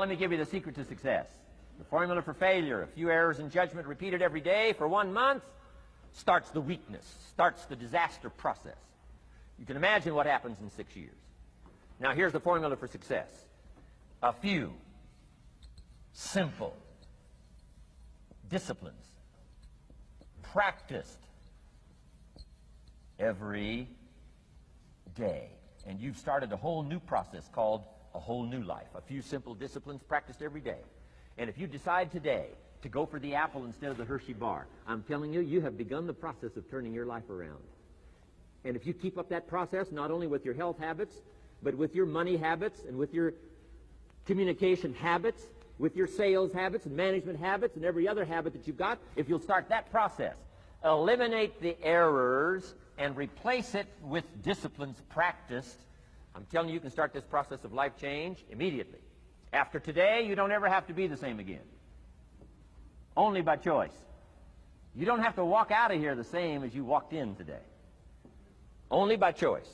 let me give you the secret to success. The formula for failure: a few errors in judgment repeated every day for 1 month starts the weakness, starts the disaster process. You can imagine what happens in 6 years. Now here's the formula for success. A few simple disciplines practiced every day. And you've started a whole new process called a whole new life. A few simple disciplines practiced every day. And if you decide today to go for the apple instead of the Hershey bar, I'm telling you, you have begun the process of turning your life around. And if you keep up that process, not only with your health habits, but with your money habits and with your communication habits, with your sales habits and management habits and every other habit that you've got, if you'll start that process, eliminate the errors and replace it with disciplines practiced, I'm telling you, you can start this process of life change immediately. After today, you don't ever have to be the same again. Only by choice. You don't have to walk out of here the same as you walked in today. Only by choice.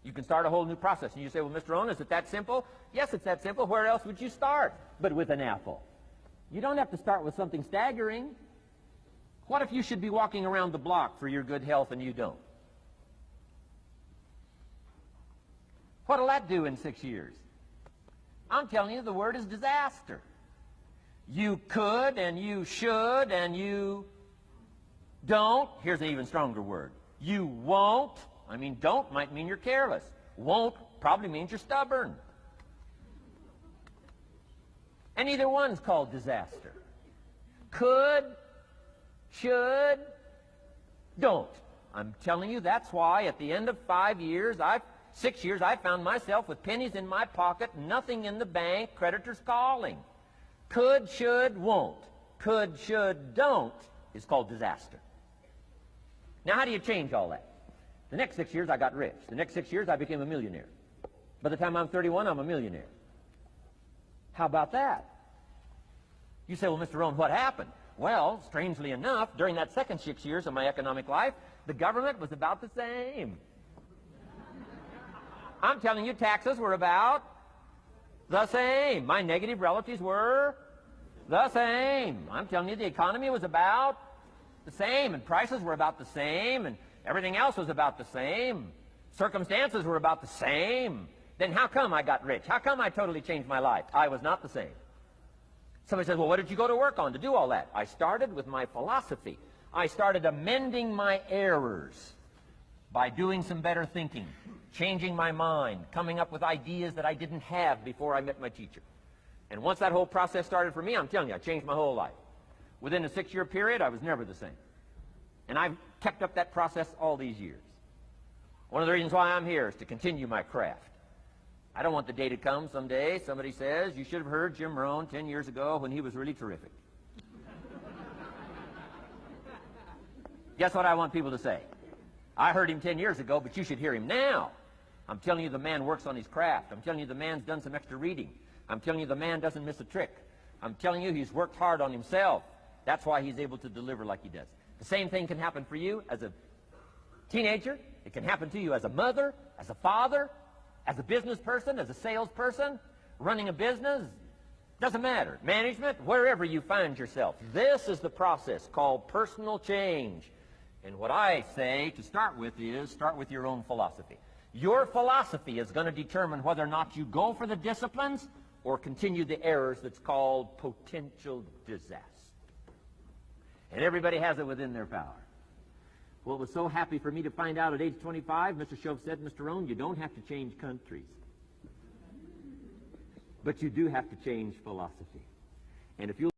You can start a whole new process. And you say, well, Mr. Rhon, is it that simple? Yes, it's that simple. Where else would you start but with an apple? You don't have to start with something staggering. What if you should be walking around the block for your good health and you don't? What'll that do in 6 years? I'm telling you, the word is disaster. You could and you should and you don't. Here's an even stronger word. You won't. I mean, don't might mean you're careless. Won't probably means you're stubborn. And either one's called disaster. Could, should, don't. I'm telling you, that's why at the end of 6 years, I found myself with pennies in my pocket, nothing in the bank, creditors calling. Could, should, won't. Could, should, don't is called disaster. Now, how do you change all that? The next 6 years, I got rich. The next 6 years, I became a millionaire. By the time I'm 31, I'm a millionaire. How about that? You say, well, Mr. Rhon, what happened? Well, strangely enough, during that second 6 years of my economic life, the government was about the same. I'm telling you, taxes were about the same. My negative relatives were the same. I'm telling you, the economy was about the same, and prices were about the same, and everything else was about the same. Circumstances were about the same. Then how come I got rich? How come I totally changed my life? I was not the same. Somebody says, well, what did you go to work on to do all that? I started with my philosophy. I started amending my errors by doing some better thinking, changing my mind, coming up with ideas that I didn't have before I met my teacher. And once that whole process started for me, I'm telling you, I changed my whole life. Within a 6-year period, I was never the same. And I've kept up that process all these years. One of the reasons why I'm here is to continue my craft. I don't want the day to come someday somebody says, you should have heard Jim Rhon 10 years ago when he was really terrific. Guess what I want people to say? I heard him 10 years ago, but you should hear him now. I'm telling you, the man works on his craft. I'm telling you, the man's done some extra reading. I'm telling you, the man doesn't miss a trick. I'm telling you, he's worked hard on himself. That's why he's able to deliver like he does. The same thing can happen for you as a teenager. It can happen to you as a mother, as a father, as a business person, as a salesperson, running a business. Doesn't matter. Management, wherever you find yourself. This is the process called personal change. And what I say to start with is, start with your own philosophy. Your philosophy is going to determine whether or not you go for the disciplines or continue the errors that's called potential disaster. And everybody has it within their power. Well, it was so happy for me to find out at age 25, Mr. Shove said, Mr. Rhon, you don't have to change countries. But you do have to change philosophy. And if you